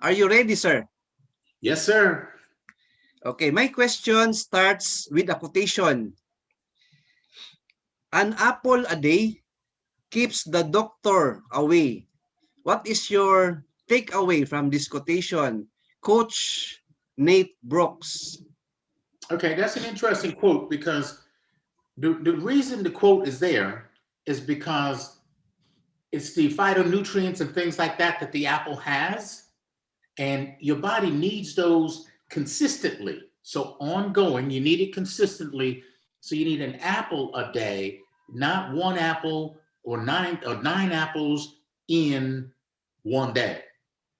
Are you ready, sir? Yes, sir. Okay, my question starts with a quotation. An apple a day keeps the doctor away. What is your takeaway from this quotation, Coach Nate Brooks? Okay, that's an interesting quote because the reason the quote is there is because it's the phytonutrients and things like that that the apple has, and your body needs those consistently. So ongoing, you need it consistently. So you need an apple a day, not one apple or nine apples in one day.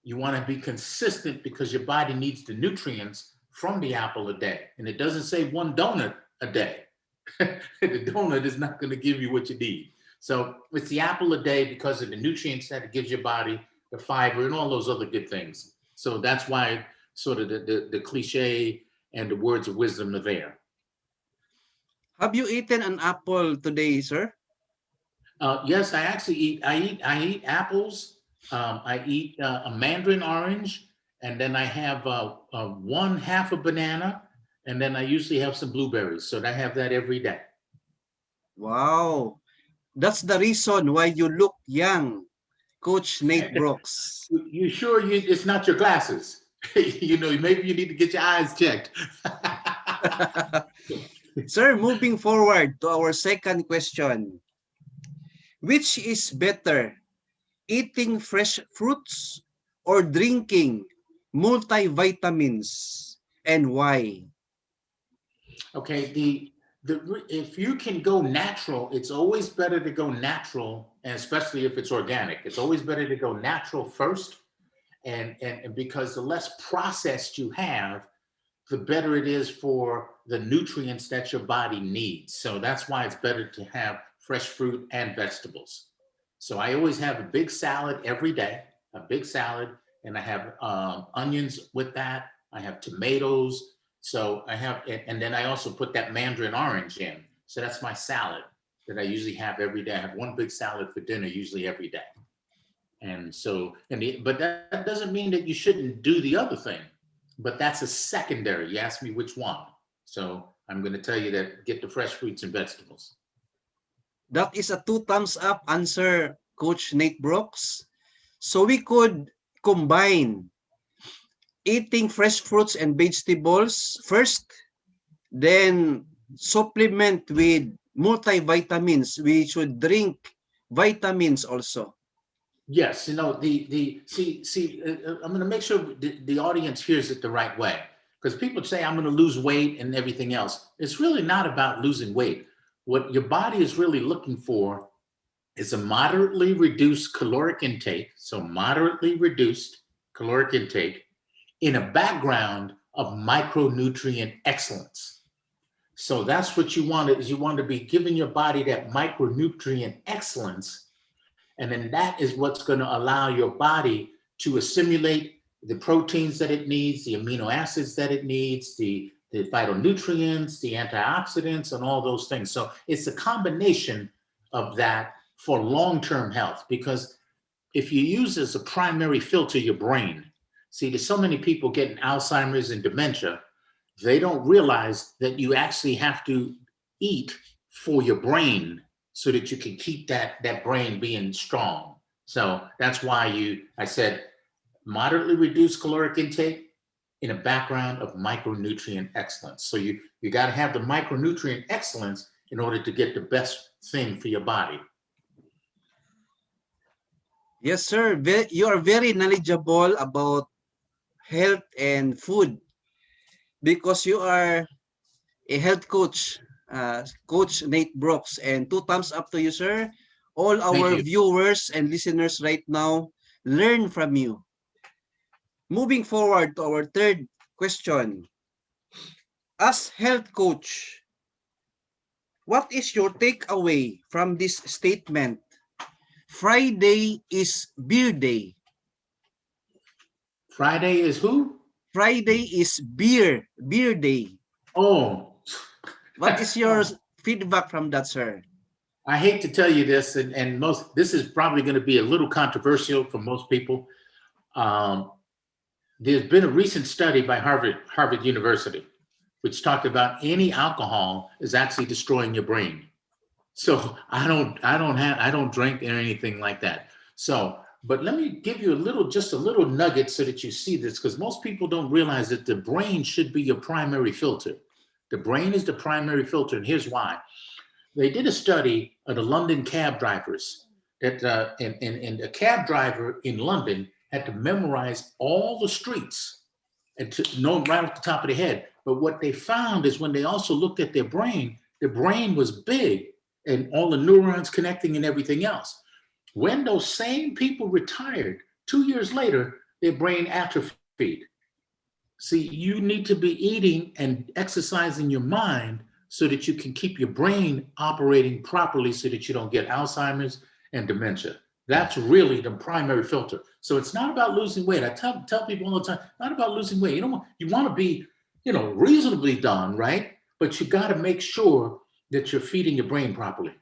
You want to be consistent because your body needs the nutrients from the apple a day. And it doesn't say one donut a day. The donut is not going to give you what you need. So it's the apple a day because of the nutrients that it gives your body, the fiber, and all those other good things. So that's why sort of the cliche and the words of wisdom are there. Have you eaten an apple today, sir? Yes, I actually eat. I eat apples. I eat a mandarin orange, and then I have one half a banana, and then I usually have some blueberries. So I have that every day. Wow, that's the reason why you look young, Coach Nate Brooks. You sure it's not your glasses? Maybe you need to get your eyes checked. Sir, moving forward to our second question. Which is better, eating fresh fruits or drinking multivitamins, and why? Okay, the if you can go natural, it's always better to go natural, and especially if it's organic. It's always better to go natural first, and because the less processed you have, the better it is for the nutrients that your body needs. So that's why it's better to have fresh fruit and vegetables. So I always have a big salad every day, a big salad, and I have onions with that. I have tomatoes. So I have, and then I also put that mandarin orange in. So that's my salad that I usually have every day. I have one big salad for dinner, usually every day. And so, but that doesn't mean that you shouldn't do the other thing. But that's a secondary. You asked me which one. So I'm going to tell you that get the fresh fruits and vegetables. That is a two thumbs up answer, Coach Nate Brooks. So we could combine eating fresh fruits and vegetables first, then supplement with multivitamins. We should drink vitamins also. Yes, the I'm going to make sure the audience hears it the right way because people say I'm going to lose weight and everything else. It's really not about losing weight. What your body is really looking for is a moderately reduced caloric intake, so moderately reduced caloric intake in a background of micronutrient excellence. So that's what you want is you want to be giving your body that micronutrient excellence, and then that is what's going to allow your body to assimilate the proteins that it needs, the amino acids that it needs, the phytonutrients, the antioxidants, and all those things. So it's a combination of that for long-term health because if you use as a primary filter your brain, see, there's so many people getting Alzheimer's and dementia, they don't realize that you actually have to eat for your brain so that you can keep that brain being strong. So that's why I said moderately reduced caloric intake in a background of micronutrient excellence. So you got to have the micronutrient excellence in order to get the best thing for your body. Yes, sir. You are very knowledgeable about health and food because you are a health coach, Coach Nate Brooks. And two thumbs up to you, sir. All Thank our you. viewers and listeners right now learn from you. Moving forward to our third question. As health coach, what is your takeaway from this statement? Friday is beer day. Friday is who? Friday is beer day. Oh, What is your feedback from that, sir? I hate to tell you this, this is probably going to be a little controversial for most people. Um, There's been a recent study by Harvard University, which talked about any alcohol is actually destroying your brain. So I don't drink or anything like that. So, but let me give you just a little nugget so that you see this, because most people don't realize that the brain should be your primary filter. The brain is the primary filter, and here's why. They did a study of the London cab drivers that, and a cab driver in London had to memorize all the streets and to know them right off the top of their head. But what they found is when they also looked at their brain was big and all the neurons connecting and everything else. When those same people retired, 2 years later, their brain atrophied. See, you need to be eating and exercising your mind so that you can keep your brain operating properly so that you don't get Alzheimer's and dementia. That's really the primary filter. So it's not about losing weight. I tell people all the time, not about losing weight. You want to be, reasonably done, right? But you got to make sure that you're feeding your brain properly.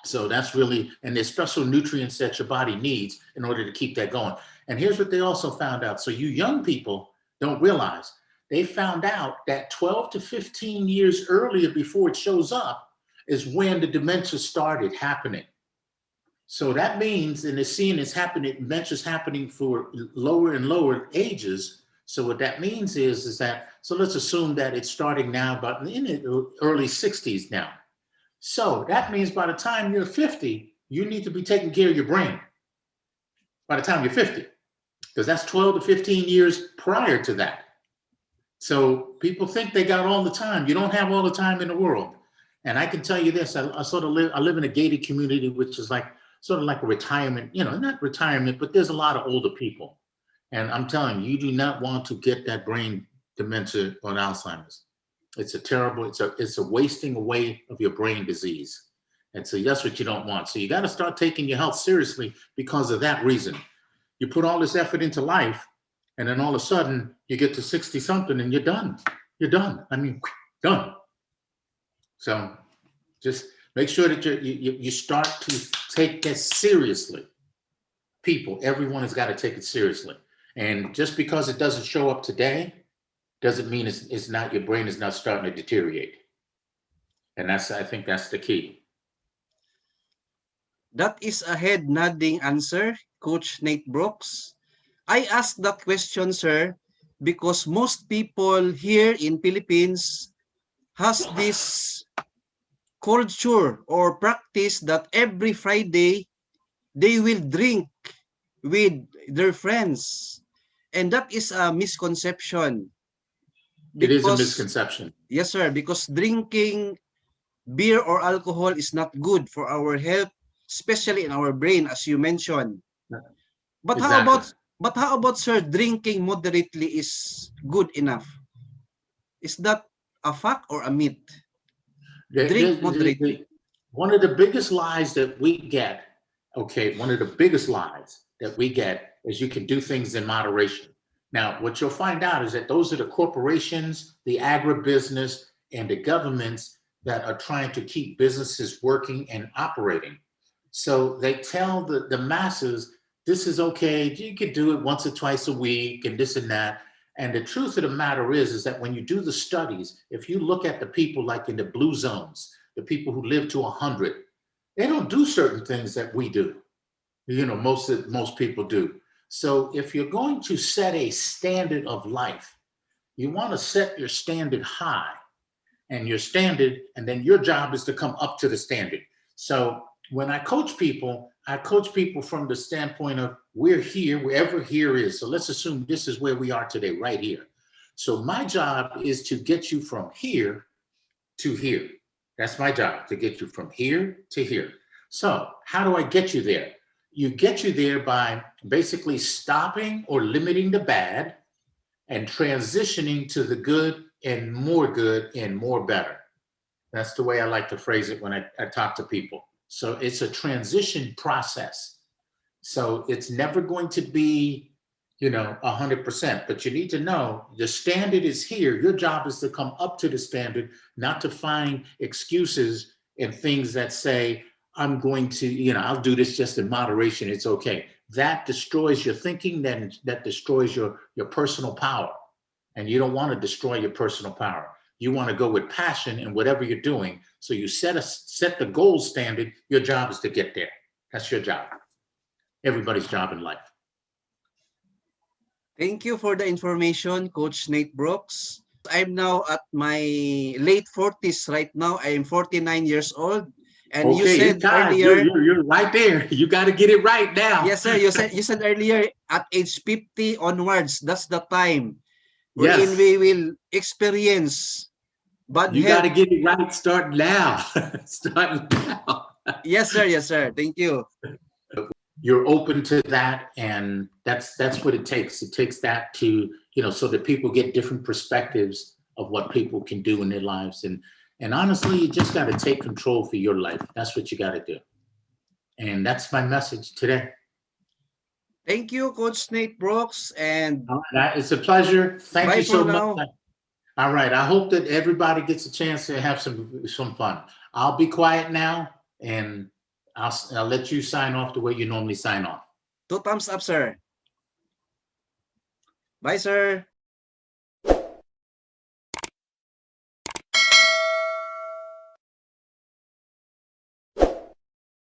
So that's really, and there's special nutrients that your body needs in order to keep that going. And here's what they also found out. So you young people don't realize, they found out that 12 to 15 years earlier before it shows up is when the dementia started happening. So that means, and they're seeing it's happening, dementia's happening for lower and lower ages. So what that means is that, so let's assume that it's starting now about in the early 60s now. So that means by the time you're 50, you need to be taking care of your brain by the time you're 50, because that's 12 to 15 years prior to that. So people think they got all the time. You don't have all the time in the world. And I can tell you this, I live in a gated community, which is like sort of like a retirement, not retirement, but there's a lot of older people. And I'm telling you, you do not want to get that brain dementia or Alzheimer's. It's a terrible, it's a wasting away of your brain disease. And so that's what you don't want. So you got to start taking your health seriously because of that reason. You put all this effort into life, and then all of a sudden you get to 60 something and you're done. You're done. I mean, done. So just make sure that you start to take this seriously. People, everyone has got to take it seriously. And just because it doesn't show up today, doesn't mean it's not, your brain is not starting to deteriorate. And I think that's the key. That is a head nodding answer, Coach Nate Brooks. I asked that question, sir, because most people here in Philippines has this culture or practice that every Friday they will drink with their friends. And that is a misconception. It is a misconception. Yes, sir, because drinking beer or alcohol is not good for our health, especially in our brain, as you mentioned. But Exactly. how about, sir, drinking moderately is good enough? Is that a fact or a myth? Drink moderately. One of the biggest lies that we get, okay, one of the biggest lies that we get is you can do things in moderation. Now, what you'll find out is that those are the corporations, the agribusiness, and the governments that are trying to keep businesses working and operating. So they tell the masses, this is okay, you could do it once or twice a week and this and that. And the truth of the matter is that when you do the studies, if you look at the people like in the blue zones, the people who live to 100, they don't do certain things that we do. Most people do. So if you're going to set a standard of life, you want to set your standard high, and then your job is to come up to the standard. So when I coach people from the standpoint of we're here, wherever here is. So let's assume this is where we are today, right here. So my job is to get you from here to here. That's my job, to get you from here to here. So how do I get you there? You get you there by basically stopping or limiting the bad and transitioning to the good and more better. That's the way I like to phrase it when I talk to people. So it's a transition process. So it's never going to be, 100%, but you need to know the standard is here. Your job is to come up to the standard, not to find excuses and things that say, I'm going to, I'll do this just in moderation. It's okay. that destroys your thinking, then that destroys your personal power. And you don't want to destroy your personal power. You want to go with passion in whatever you're doing. So you set the gold standard. Your job is to get there. That's your job. Everybody's job in life. Thank you for the information, Coach Nate Brooks. I'm now at my late 40s right now. I am 49 years old. And you Okay, said it's time. earlier, You're right there. You got to get it right now. yes, sir, you said earlier at age 50 onwards, that's the time wherein Yes. we will experience bad You got health. to get it right. Start now. Start now. Yes, sir. Yes, sir. Thank you. You're open to that, and that's what it takes. It takes that to, so that people get different perspectives of what people can do in their lives. And honestly, you just got to take control for your life. That's what you got to do. And that's my message today. Thank you, Coach Nate Brooks. And All right, it's a pleasure. Thank bye you for so much. now. All right. I hope that everybody gets a chance to have some fun. I'll be quiet now, and I'll let you sign off the way you normally sign off. 2 thumbs up, sir. Bye, sir.